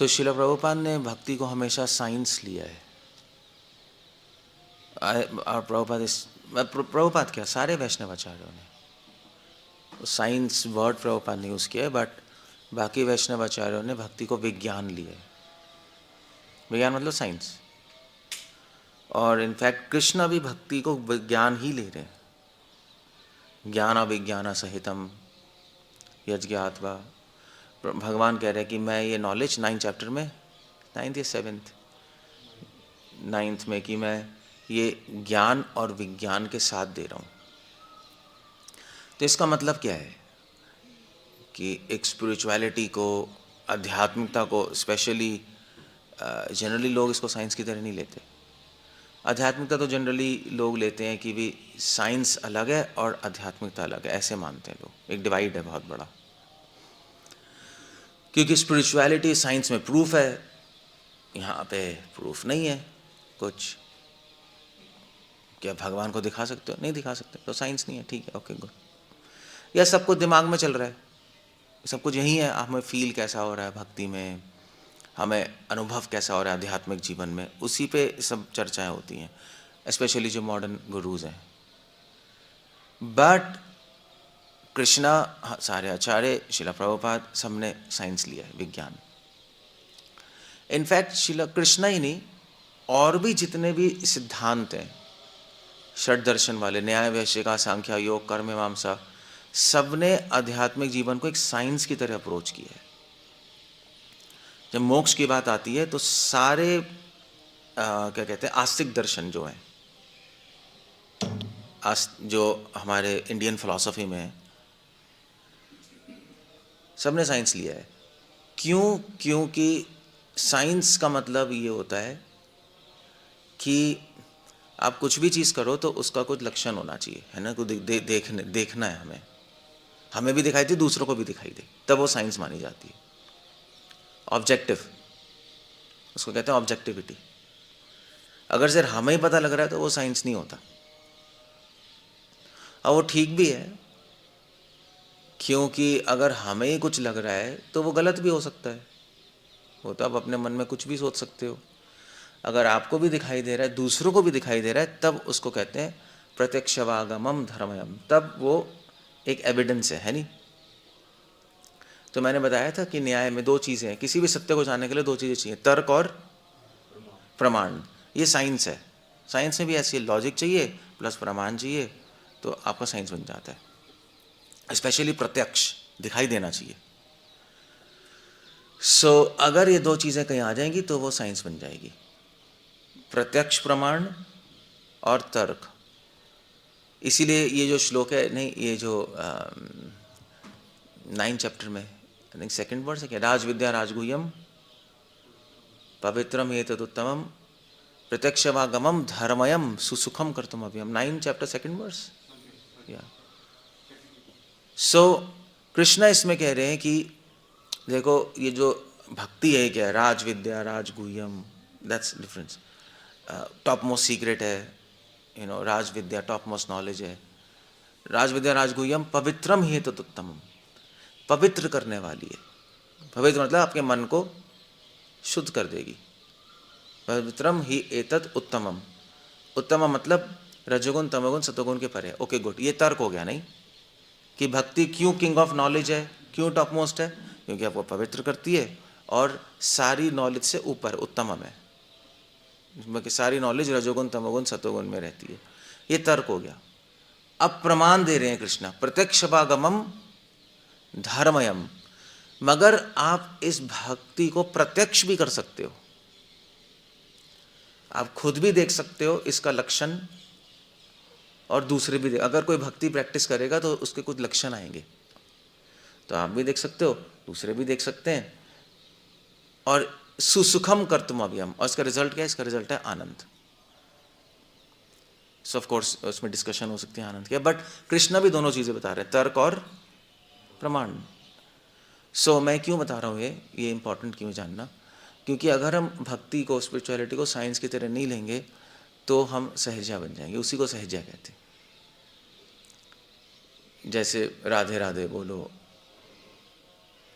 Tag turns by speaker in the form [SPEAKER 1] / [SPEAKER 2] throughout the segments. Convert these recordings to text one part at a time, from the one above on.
[SPEAKER 1] शिला प्रभुपाद ने भक्ति को हमेशा साइंस लिया है। और प्रभुपाद क्या, सारे वैष्णव आचार्यों ने साइंस वर्ड प्रभुपाद ने यूज़ किया है, बट बाकी वैष्णव आचार्यों ने भक्ति को विज्ञान लिया है। विज्ञान मतलब साइंस। और इनफैक्ट कृष्ण भी भक्ति को विज्ञान ही ले रहे हैं। ज्ञान विज्ञान सहितम यज्ञात्वा, भगवान कह रहे हैं कि मैं ये नॉलेज 9th चैप्टर में, 9th या 7th, 9th में, कि मैं ये ज्ञान और विज्ञान के साथ दे रहा हूँ। तो इसका मतलब क्या है कि एक स्पिरिचुअलिटी को, आध्यात्मिकता को, स्पेशली जनरली लोग इसको साइंस की तरह नहीं लेते। आध्यात्मिकता तो जनरली लोग लेते हैं कि भी साइंस अलग है और आध्यात्मिकता अलग है, ऐसे मानते हैं लोग। एक डिवाइड है बहुत बड़ा, क्योंकि स्पिरिचुअलिटी साइंस में प्रूफ है, यहाँ पे प्रूफ नहीं है कुछ। क्या भगवान को दिखा सकते हो? नहीं दिखा सकते, तो साइंस नहीं है, ठीक है, ओके गुड। या सब कुछ दिमाग में चल रहा है, सब कुछ यही है, हमें फील कैसा हो रहा है भक्ति में, हमें अनुभव कैसा हो रहा है आध्यात्मिक जीवन में, उसी पे सब चर्चाएं होती हैं, स्पेशली जो मॉडर्न गुरुज हैं। बट कृष्णा, सारे आचार्य, शिला प्रभुपाद, सबने साइंस लिया है, विज्ञान। इनफैक्ट शिला कृष्णा ही नहीं, और भी जितने भी सिद्धांत हैं षड दर्शन वाले, न्याय वैशेषिका, सांख्या, योग, कर्म, मीमांसा, सबने आध्यात्मिक जीवन को एक साइंस की तरह अप्रोच किया है। जब मोक्ष की बात आती है तो सारे क्या कहते हैं, आस्तिक दर्शन जो हैं, जो हमारे इंडियन फिलॉसफी में है, सबने साइंस लिया है। क्यों? क्योंकि साइंस का मतलब ये होता है कि आप कुछ भी चीज़ करो तो उसका कुछ लक्षण होना चाहिए, है ना, कुछ देखना है, हमें भी दिखाई दे, दूसरों को भी दिखाई दे, तब वो साइंस मानी जाती है। ऑब्जेक्टिव, उसको कहते हैं ऑब्जेक्टिविटी। अगर सिर्फ हमें ही पता लग रहा है तो वो साइंस नहीं होता। और वो ठीक भी है, क्योंकि अगर हमें ही कुछ लग रहा है तो वो गलत भी हो सकता है। वो तो आप अपने मन में कुछ भी सोच सकते हो। अगर आपको भी दिखाई दे रहा है, दूसरों को भी दिखाई दे रहा है, तब उसको कहते हैं प्रत्यक्षवागमम धर्मयम, तब वो एक एविडेंस है नहीं। तो मैंने बताया था कि न्याय में दो चीज़ें हैं, किसी भी सत्य को जानने के लिए दो चीज़ें चाहिए, तर्क और प्रमाण। ये साइंस है। साइंस में भी ऐसी लॉजिक चाहिए प्लस प्रमाण चाहिए, तो आपका साइंस बन जाता है। स्पेशली प्रत्यक्ष दिखाई देना चाहिए। सो अगर ये दो चीज़ें कहीं आ जाएंगी तो वो साइंस बन जाएगी, प्रत्यक्ष प्रमाण और तर्क। इसीलिए ये जो श्लोक है, नहीं, ये जो 9th चैप्टर में, आई थिंक 2nd वर्स है क्या, राज विद्या राजगुह्यम पवित्रम एतदुत्तमम प्रत्यक्षवागमम धर्मयम सुसुखम कर्तुम अभ्यम, 9th चैप्टर 2nd वर्स। या सो कृष्णा इसमें कह रहे हैं कि देखो, ये जो भक्ति है क्या है, राज विद्या राजगुह्यम, that's difference. Top most secret है, यू नो, राज विद्या टॉप मोस्ट नॉलेज है। राज विद्या राजगुह्यम पवित्रम ही तदुत्तमम, पवित्र करने वाली है। पवित्र मतलब आपके मन को शुद्ध कर देगी। पवित्रम ही एतद उत्तमम, उत्तमम मतलब रजोगुण तमोगुण सतोगुण के परे। ओके गुड, ये तर्क हो गया नहीं, कि भक्ति क्यों किंग ऑफ नॉलेज है, क्यों टॉप मोस्ट है, क्योंकि आपको पवित्र करती है और सारी नॉलेज से ऊपर उत्तमम है, बाकी सारी नॉलेज रजोगुण तमोगुण सतोगुण में रहती है। ये तर्क हो गया। अब प्रमाण दे रहे हैं कृष्णा, प्रत्यक्षवागमम धर्मयम, मगर आप इस भक्ति को प्रत्यक्ष भी कर सकते हो, आप खुद भी देख सकते हो इसका लक्षण, और दूसरे भी अगर कोई भक्ति प्रैक्टिस करेगा तो उसके कुछ लक्षण आएंगे, तो आप भी देख सकते हो, दूसरे भी देख सकते हैं। और सुसुखम कर्तुम अभ्यम, और इसका रिजल्ट क्या है? इसका रिजल्ट है आनंद। सो ऑफ कोर्स उसमें डिस्कशन हो सकती है आनंद क्या, बट कृष्ण भी दोनों चीज़ें बता रहे हैं, तर्क और प्रमाण। सो मैं क्यों बता रहा हूँ ये इंपॉर्टेंट क्यों जानना, क्योंकि अगर हम भक्ति को, स्पिरिचुअलिटी को साइंस की तरह नहीं लेंगे तो हम सहजा बन जाएंगे। उसी को सहजा कहते हैं। जैसे राधे राधे बोलो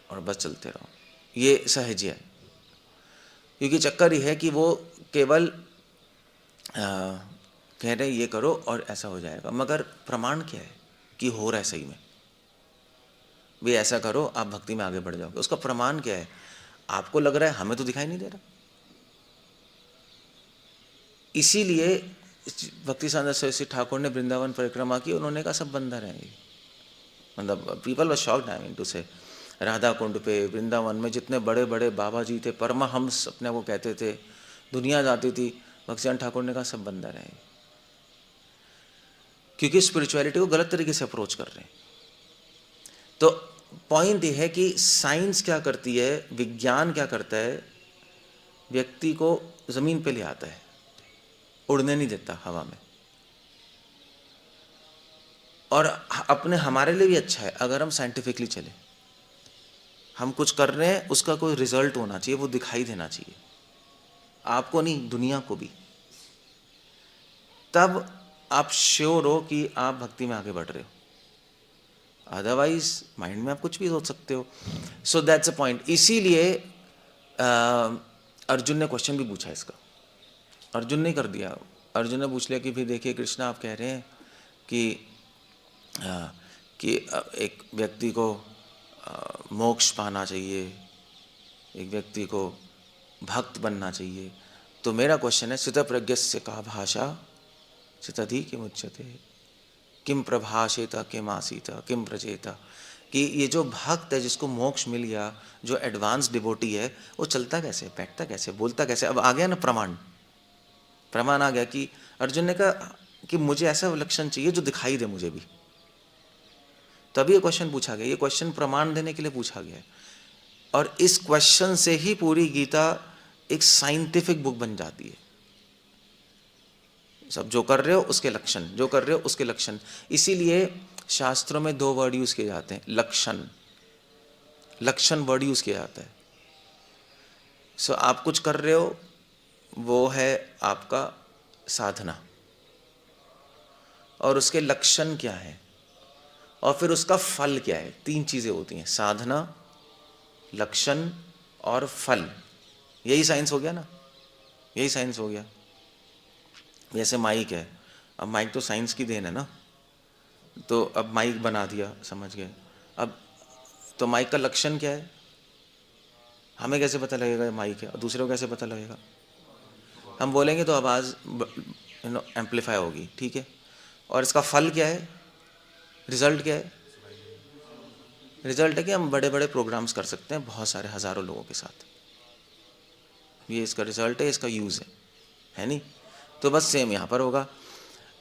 [SPEAKER 1] और बस चलते रहो, ये सहज है। क्योंकि चक्कर ये है कि वो केवल कह रहे ये करो और ऐसा हो जाएगा, मगर प्रमाण क्या है कि हो रहा है सही में? भी ऐसा करो आप भक्ति में आगे बढ़ जाओगे, उसका प्रमाण क्या है? आपको लग रहा है, हमें तो दिखाई नहीं दे रहा। इसीलिए भक्ति साधना सरस्वती ठाकुर ने वृंदावन परिक्रमा की, उन्होंने कहा सब बंदर हैं। मतलब people were shocked, I mean to say, Radha कुंड पे वृंदावन में जितने बड़े बड़े बाबा जी थे, परमहंस अपने को कहते थे, दुनिया जाती थी, भक्तिसाधन ठाकुर ने कहा सब बंदर हैं, क्योंकि स्पिरिचुअलिटी को गलत तरीके से अप्रोच कर रहे हैं। तो पॉइंट ये है कि साइंस क्या करती है, विज्ञान क्या करता है, व्यक्ति को जमीन पे ले आता है, उड़ने नहीं देता हवा में। और अपने हमारे लिए भी अच्छा है अगर हम साइंटिफिकली चले, हम कुछ कर रहे हैं उसका कोई रिजल्ट होना चाहिए, वो दिखाई देना चाहिए, आपको नहीं दुनिया को भी, तब आप श्योर हो कि आप भक्ति में आगे बढ़ रहे हो। अदरवाइज माइंड में आप कुछ भी सोच सकते हो। So that's a point. इसीलिए अर्जुन ने क्वेश्चन भी पूछा इसका, अर्जुन ने कर दिया, अर्जुन ने पूछ लिया कि भाई देखिए कृष्णा, आप कह रहे हैं कि एक व्यक्ति को मोक्ष पाना चाहिए, एक व्यक्ति को भक्त बनना चाहिए, तो मेरा क्वेश्चन है, स्थितप्रज्ञस्य का भाषा चितधि किम उच्यते, किम प्रभाषेत किम आसीत किम प्रचेत, कि ये जो भक्त है जिसको मोक्ष मिल गया, जो एडवांस डिवोटी है, वो चलता कैसे, बैठता कैसे, बोलता कैसे? अब आ गया ना प्रमाण आ गया कि अर्जुन ने कहा कि मुझे ऐसा लक्षण चाहिए जो दिखाई दे मुझे भी, तभी ये क्वेश्चन पूछा गया। ये क्वेश्चन प्रमाण देने के लिए पूछा गया है, और इस क्वेश्चन से ही पूरी गीता एक साइंटिफिक बुक बन जाती है। सब जो कर रहे हो उसके लक्षण, जो कर रहे हो उसके लक्षण। इसीलिए शास्त्रों में 2 वर्ड यूज किए जाते हैं, लक्षण वर्ड यूज किया जाता है। सो आप कुछ कर रहे हो, वो है आपका साधना, और उसके लक्षण क्या है, और फिर उसका फल क्या है। 3 चीजें होती हैं, साधना, लक्षण और फल। यही साइंस हो गया ना, यही साइंस हो गया। जैसे माइक है, अब माइक तो साइंस की देन है ना, तो अब माइक बना दिया, समझ गए। अब तो माइक का लक्षण क्या है, हमें कैसे पता लगेगा माइक है, और दूसरे को कैसे पता लगेगा? हम बोलेंगे तो आवाज़ एम्पलीफाई होगी, ठीक है। और इसका फल क्या है, रिजल्ट क्या है? रिजल्ट है कि हम बड़े बड़े प्रोग्राम्स कर सकते हैं बहुत सारे हज़ारों लोगों के साथ, ये इसका रिजल्ट है, इसका यूज़ है नहीं? तो बस सेम यहाँ पर होगा,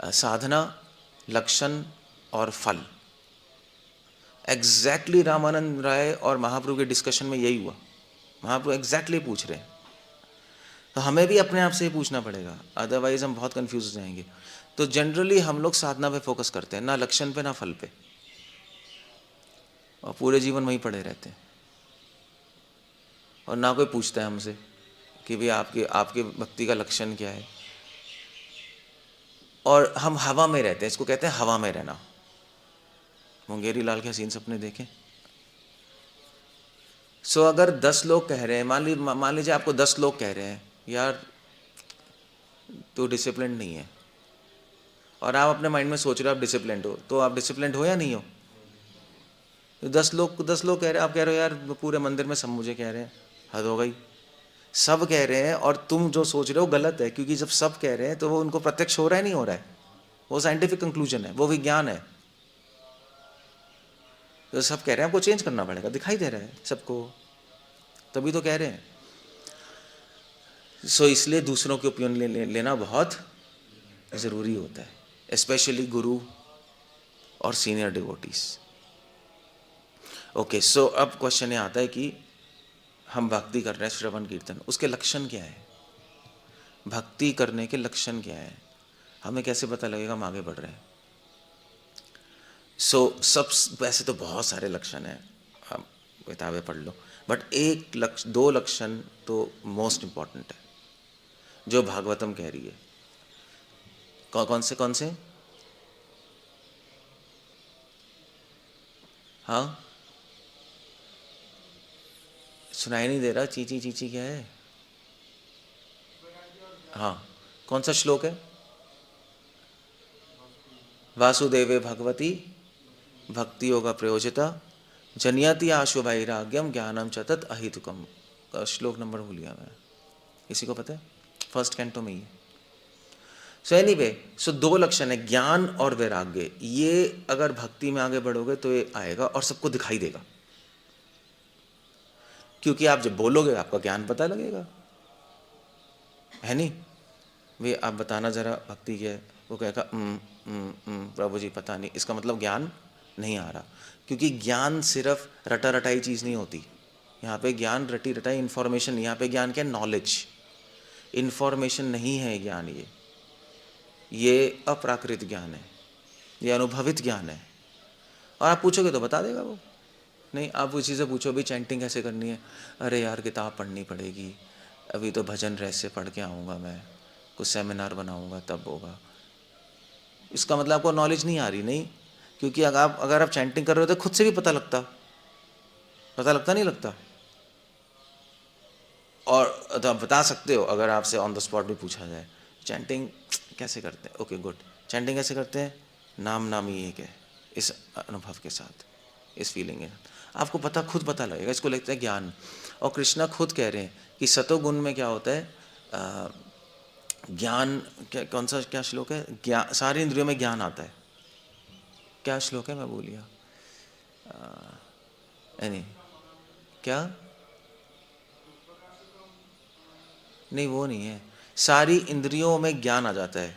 [SPEAKER 1] साधना, लक्षण और फल। एग्जैक्टली रामानंद राय और महाप्रभु के डिस्कशन में यही हुआ। महाप्रभु एग्जैक्टली पूछ रहे हैं, तो हमें भी अपने आप से ही पूछना पड़ेगा, अदरवाइज हम बहुत कंफ्यूज हो जाएंगे। तो जनरली हम लोग साधना पे फोकस करते हैं, ना लक्षण पे ना फल पे, और पूरे जीवन वहीं पड़े रहते हैं, और ना कोई पूछता है हमसे कि भाई आपके भक्ति का लक्षण क्या है। और हम हवा में रहते हैं, इसको कहते हैं हवा में रहना। मुंगेरी लाल के हसीन सपने देखें। सो अगर 10 लोग कह रहे हैं, मान लीजिए आपको 10 लोग कह रहे हैं यार तो डिसिप्लिन नहीं है, और आप अपने माइंड में सोच रहे हो आप डिसिप्लिन हो, तो आप डिसिप्लिन हो या नहीं हो? तो 10 लोग कह रहे हैं, आप कह रहे हो यार पूरे मंदिर में सब मुझे कह रहे हैं, हद हो गई। सब कह रहे हैं और तुम जो सोच रहे हो गलत है, क्योंकि जब सब कह रहे हैं तो वो उनको प्रत्यक्ष हो रहा है, नहीं हो रहा है, वो साइंटिफिक कंक्लूजन है, वो विज्ञान है। तो सब कह रहे हैं, आपको चेंज करना पड़ेगा, दिखाई दे रहा है सबको, तभी तो कह रहे हैं। सो इसलिए दूसरों के ओपिनियन लेना बहुत ज़रूरी होता है, स्पेशली गुरु और सीनियर डिवोटीज। ओके, सो अब क्वेश्चन ये आता है कि हम भक्ति कर रहे हैं, श्रवण कीर्तन, उसके लक्षण क्या है? भक्ति करने के लक्षण क्या है, हमें कैसे पता लगेगा हम आगे बढ़ रहे हैं? सो सब, वैसे तो बहुत सारे लक्षण हैं, आप किताबें पढ़ लो, बट 2 लक्षण तो मोस्ट इम्पॉर्टेंट है, जो भागवतम कह रही है। कौन से? हाँ, सुनाई नहीं दे रहा, चीची चीची क्या है? हाँ, कौन सा श्लोक है? वासुदेवे भगवती भक्ति योग प्रयोजिता जनियति आशु वैराग्यम ज्ञानम च तत् अहितुकम। श्लोक नंबर भूल गया मैं, किसी को पता है? फर्स्ट कैंटो में ही है। सो एनीवे, सो दो लक्षण है, ज्ञान और वैराग्य। ये अगर भक्ति में आगे बढ़ोगे तो ये आएगा और सबको दिखाई देगा, क्योंकि आप जब बोलोगे आपका ज्ञान पता लगेगा, है नहीं? वे आप बताना जरा भक्ति क्या है, वो कहेगा प्रभु जी पता नहीं, इसका मतलब ज्ञान नहीं आ रहा। क्योंकि ज्ञान सिर्फ रटा रटाई चीज़ नहीं होती। यहाँ पे ज्ञान रटी रटाई इन्फॉर्मेशन, यहाँ पे ज्ञान क्या है? नॉलेज। इन्फॉर्मेशन नहीं है ज्ञान, ये अप्राकृत ज्ञान है, ये अनुभवित ज्ञान है। और आप पूछोगे तो बता देगा वो। नहीं, आप उसी से पूछो भी चैंटिंग कैसे करनी है, अरे यार किताब पढ़नी पड़ेगी, अभी तो भजन रहस्य पढ़ के आऊँगा, मैं कुछ सेमिनार बनाऊँगा तब होगा। इसका मतलब आपको नॉलेज नहीं आ रही। नहीं, क्योंकि अगर आप चैंटिंग कर रहे हो तो खुद से भी पता लगता नहीं लगता? और तो आप बता सकते हो, अगर आपसे ऑन द स्पॉट भी पूछा जाए चैंटिंग कैसे करते हैं, ओके गुड, चैंटिंग कैसे करते हैं? नाम नाम ही एक है, इस अनुभव के साथ, इस फीलिंग के साथ आपको पता, खुद पता लगेगा। इसको लगता है ज्ञान। और कृष्णा खुद कह रहे हैं कि सतोगुण में क्या होता है? ज्ञान, क्या, कौन सा क्या श्लोक है? ज्ञान, सारी इंद्रियों में ज्ञान आता है। क्या श्लोक है, मैं भूल गया। नहीं, क्या? नहीं, वो नहीं है। सारी इंद्रियों में ज्ञान आ जाता है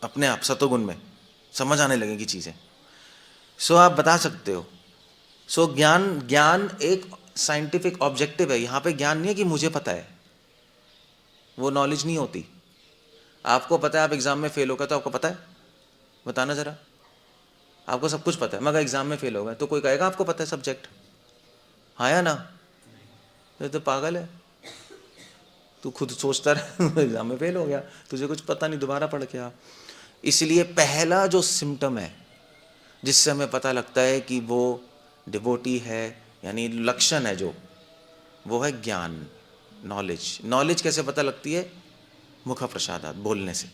[SPEAKER 1] अपने आप, सतोगुण में समझ आने लगेगी चीज़ें। सो आप बता सकते हो। सो ज्ञान एक साइंटिफिक ऑब्जेक्टिव है। यहाँ पे ज्ञान नहीं है कि मुझे पता है, वो नॉलेज नहीं होती। आपको पता है आप एग्जाम में फेल हो गए तो आपको पता है? बताना जरा। आपको सब कुछ पता है मगर एग्जाम में फेल हो गए तो कोई कहेगा आपको पता है सब्जेक्ट? हाँ या ना? तो पागल है तू, खुद सोचता रहे एग्जाम में फेल हो गया, तुझे कुछ पता नहीं, दोबारा पढ़ के आ। इसलिए पहला जो सिम्टम है जिससे हमें पता लगता है कि वो डिवोटी है, यानी लक्षण है जो, वो है ज्ञान, नॉलेज। नॉलेज कैसे पता लगती है? मुख प्रसादात, बोलने से।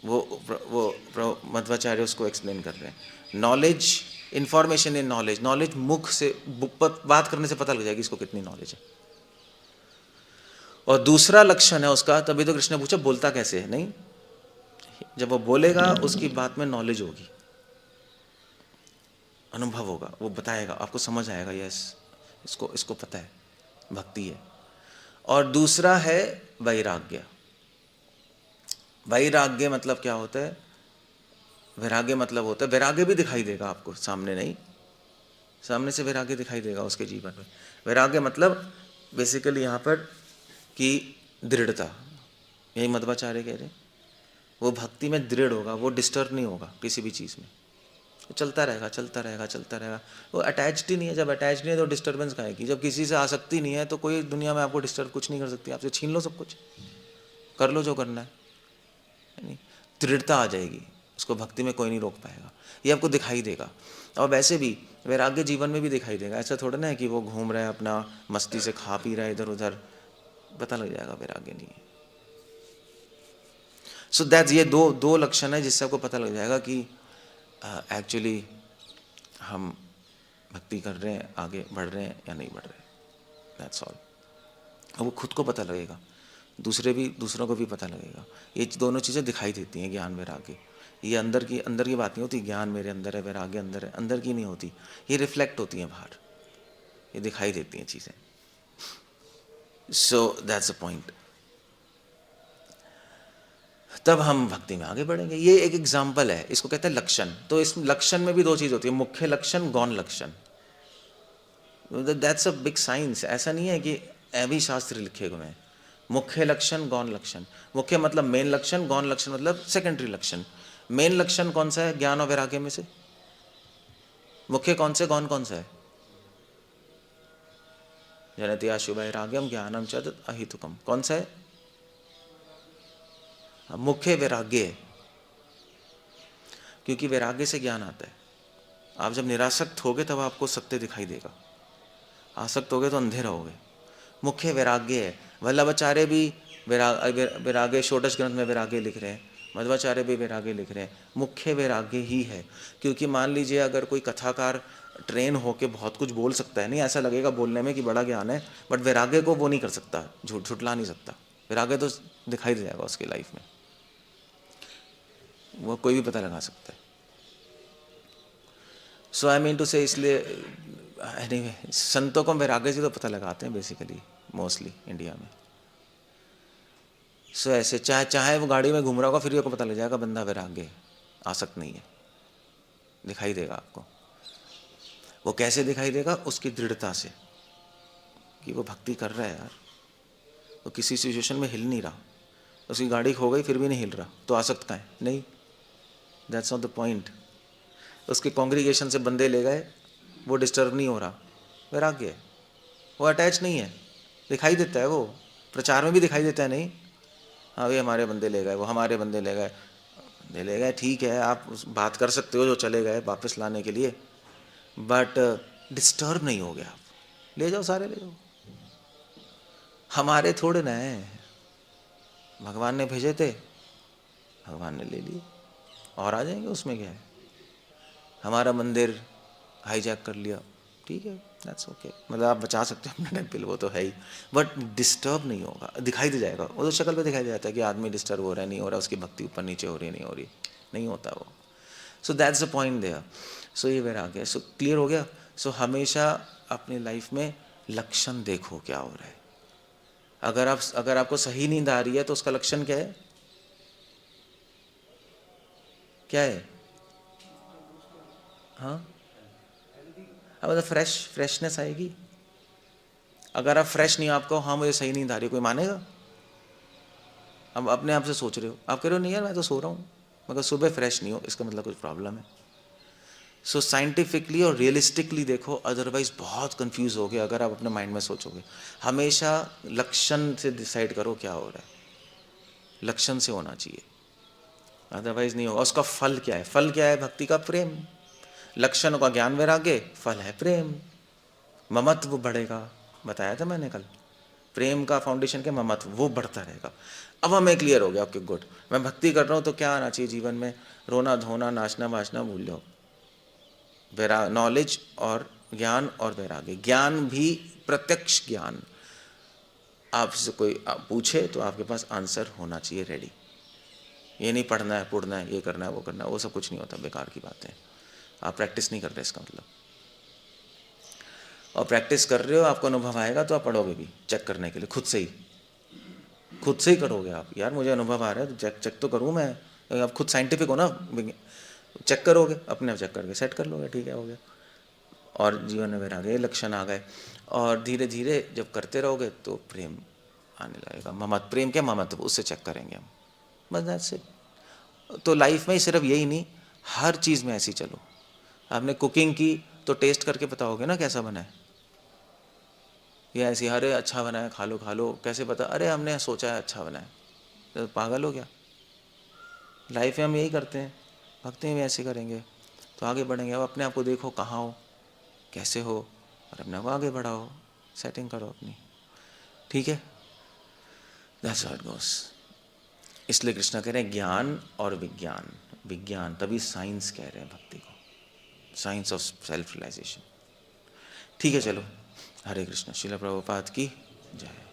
[SPEAKER 1] वो मध्वाचार्य उसको एक्सप्लेन कर रहे हैं। Knowledge, information in knowledge, knowledge मुख से बात करने से पता लग जाएगी इसको कितनी नॉलेज है। और दूसरा लक्षण है उसका, तभी तो कृष्ण ने पूछा बोलता कैसे है। नहीं, जब वो बोलेगा उसकी बात में नॉलेज होगी, अनुभव होगा, वो बताएगा, आपको समझ आएगा, यस इसको पता है, भक्ति है। और दूसरा है वैराग्य। वैराग्य मतलब क्या होता है? वैराग्य मतलब होता है, वैराग्य भी दिखाई देगा आपको सामने, नहीं सामने से वैराग्य दिखाई देगा उसके जीवन में। वैराग्य मतलब बेसिकली यहाँ पर कि दृढ़ता, यही मध्वाचार्य कह रहे हैं। वो भक्ति में दृढ़ होगा, वो डिस्टर्ब नहीं होगा किसी भी चीज़ में, चलता रहेगा चलता रहेगा चलता रहेगा। वो अटैच्ड ही नहीं है। जब अटैच नहीं है तो डिस्टर्बेंस का है कि जब किसी से आसक्ति नहीं है तो कोई दुनिया में आपको डिस्टर्ब कुछ नहीं कर सकती। आपसे छीन लो सब कुछ, कर लो जो करना है, नहीं, दृढ़ता आ जाएगी, उसको भक्ति में कोई नहीं रोक पाएगा, ये आपको दिखाई देगा। और वैसे भी वैराग्य जीवन में भी दिखाई देगा। ऐसा थोड़ा ना है कि वो घूम रहा है अपना मस्ती से, खा पी रहा है इधर उधर, पता लग जाएगा वैराग्य नहीं है। सो दैट्स, ये दो लक्षण है जिससे आपको पता लग जाएगा कि एक्चुअली हम भक्ति कर रहे हैं, आगे बढ़ रहे हैं या नहीं बढ़ रहे। That's all. वो खुद को पता लगेगा, दूसरों को भी पता लगेगा। ये दोनों चीज़ें दिखाई देती हैं, ज्ञान वैराग्य। ये अंदर की बात नहीं होती, ज्ञान मेरे अंदर है, वैराग्य अंदर है, अंदर की नहीं होती, ये रिफ्लेक्ट होती हैं बाहर, ये दिखाई देती हैं चीज़ें। सो दैट्स द पॉइंट। तब हम भक्ति में आगे बढ़ेंगे। ये एक एग्जाम्पल है, इसको कहते हैं लक्षण। तो इस लक्षण में भी दो चीज़ होती है, मुख्य लक्षण, गौण लक्षण। That's a big science. ऐसा नहीं है कि अभी शास्त्र लिखे हुए हैं। मुख्य लक्षण, गौण लक्षण। मुख्य मतलब मेन लक्षण, गौण लक्षण मतलब सेकेंडरी लक्षण। मेन लक्षण कौन सा है ज्ञान और वैराग्य में से? मुख्य कौन से, गौण कौन सा है? जनति आशु वैराग्यम ज्ञानम च तत् अहितुकम। कौन सा है? मुख्य वैराग्य है, क्योंकि वैराग्य से ज्ञान आता है। आप जब निरासक्त होगे तब आपको सत्य दिखाई देगा, आसक्त होगे तो अंधे रहोगे। मुख्य वैराग्य है। वल्लभाचार्य भी वैराग्य षोडश ग्रंथ में वैराग्य लिख रहे हैं, मध्वाचार्य भी वैराग्य लिख रहे हैं। मुख्य वैराग्य ही है, क्योंकि मान लीजिए अगर कोई कथाकार ट्रेन होके बहुत कुछ बोल सकता है, नहीं ऐसा लगेगा बोलने में कि बड़ा ज्ञान है, बट वैराग्य को वो नहीं कर सकता, झुठला नहीं सकता। वैराग्य तो दिखाई दे जाएगा उसकी लाइफ में, वो कोई भी पता लगा सकता है। सो आई मीन टू से, इसलिए एनीवे संतों को वैराग्य से तो पता लगाते हैं बेसिकली, मोस्टली इंडिया में। सो ऐसे चाहे वो गाड़ी में घूम रहा होगा फिर भी आपको पता लग जाएगा बंदा वैराग्य आसक्त नहीं है, दिखाई देगा आपको। वो कैसे दिखाई देगा? उसकी दृढ़ता से, कि वो भक्ति कर रहा है यार, वो किसी सिचुएशन में हिल नहीं रहा, उसकी गाड़ी खो गई फिर भी नहीं हिल रहा, तो आसक्त का है नहीं, दैट्स नॉट द पॉइंट। उसके कॉन्ग्रीगेशन से बंदे ले गए, वो डिस्टर्ब नहीं हो रहा, वैराग्य है। वो अटैच नहीं है, दिखाई देता है, वो प्रचार में भी दिखाई देता है, नहीं हाँ भाई हमारे बंदे ले गए, वो हमारे बंदे ले गए, बंदे ले गए ठीक है, आप बात कर सकते हो जो चले गए वापस लाने के लिए, बट डिस्टर्ब नहीं हो गया। आप ले जाओ, सारे ले जाओ, हमारे थोड़े ना हैं, भगवान ने भेजे थे, भगवान ने ले लिए और आ जाएंगे, उसमें क्या है। हमारा मंदिर हाईजैक कर लिया, ठीक है, दैट्स ओके, मतलब आप बचा सकते हो अपना टेम्पल, वो तो है ही, बट डिस्टर्ब नहीं होगा, दिखाई दे जाएगा, वो तो शक्ल पे दिखाई दे जाता है कि आदमी डिस्टर्ब हो रहा है, नहीं हो रहा, उसकी भक्ति ऊपर नीचे हो रही है, नहीं हो रही, नहीं होता वो। So that's the point there. So ये वैराग्य, सो क्लियर हो गया। सो हमेशा अपनी लाइफ में लक्षण देखो क्या हो रहा है। अगर आपको सही नींद आ रही है तो उसका लक्षण क्या है? क्या है? हाँ, अब मतलब फ्रेशनेस आएगी। अगर आप फ्रेश नहीं हो, आपको हाँ मुझे सही नींद आ रही है, कोई मानेगा? अब अपने आप से सोच रहे हो, आप कह रहे हो नहीं यार मैं तो सो रहा हूँ, मगर सुबह फ्रेश नहीं हो, इसका मतलब कुछ प्रॉब्लम है। सो साइंटिफिकली और रियलिस्टिकली देखो, अदरवाइज बहुत कंफ्यूज हो गया अगर आप अपने माइंड में सोचोगे। हमेशा लक्षण से डिसाइड करो क्या हो रहा है, लक्षण से होना चाहिए, अदरवाइज नहीं होगा। उसका फल क्या है? फल क्या है? भक्ति का प्रेम। लक्षण का ज्ञान वैराग्य, फल है प्रेम, ममत्व बढ़ेगा, बताया था मैंने कल, प्रेम का फाउंडेशन के ममत्व, वो बढ़ता रहेगा। अब हमें क्लियर हो गया आपके गुड, मैं भक्ति कर रहा हूँ तो क्या आना चाहिए जीवन में? रोना धोना नाचना बाचना भूल जाओ, नॉलेज और ज्ञान और वैराग्य। ज्ञान भी प्रत्यक्ष ज्ञान, आपसे कोई आप पूछे तो आपके पास आंसर होना चाहिए रेडी। ये नहीं पढ़ना है पढ़ना है, ये करना है वो करना है, वो सब कुछ नहीं होता, बेकार की बात है। आप प्रैक्टिस नहीं कर रहे इसका मतलब, और प्रैक्टिस कर रहे हो, आपको अनुभव आएगा तो आप पढ़ोगे भी, चेक करने के लिए खुद से ही करोगे आप। यार मुझे अनुभव आ रहा है तो चेक तो करूँ मैं, आप खुद साइंटिफिक हो ना, चेक करोगे, अपने आप चेक करके सेट कर लोगे, ठीक है हो गया। और जीवन में वैराग्य, लक्षण आ गए, और धीरे धीरे जब करते रहोगे तो प्रेम आने लगेगा, ममत्व, प्रेम के ममत्व, उससे चेक करेंगे हम, बस दैट्स इट। तो लाइफ में सिर्फ यही नहीं, हर चीज़ में ऐसी चलो। आपने कुकिंग की तो टेस्ट करके बताओगे ना कैसा बना है, ये ऐसी अरे अच्छा बना है खा लो, कैसे पता? अरे हमने सोचा है अच्छा बना है, तो पागल हो गया। लाइफ में हम यही करते हैं, भक्ति में ऐसे करेंगे तो आगे बढ़ेंगे। अब अपने आप को देखो कहाँ हो, कैसे हो, और अपने आप को आगे बढ़ाओ, सेटिंग करो अपनी, ठीक है, दैट्स हाउ इट गोस। इसलिए कृष्ण कह रहे हैं ज्ञान और विज्ञान, विज्ञान तभी साइंस कह रहे हैं भक्ति को, साइंस ऑफ सेल्फ रियलाइजेशन। ठीक है चलो, हरे कृष्ण। श्रील प्रभुपाद की जय।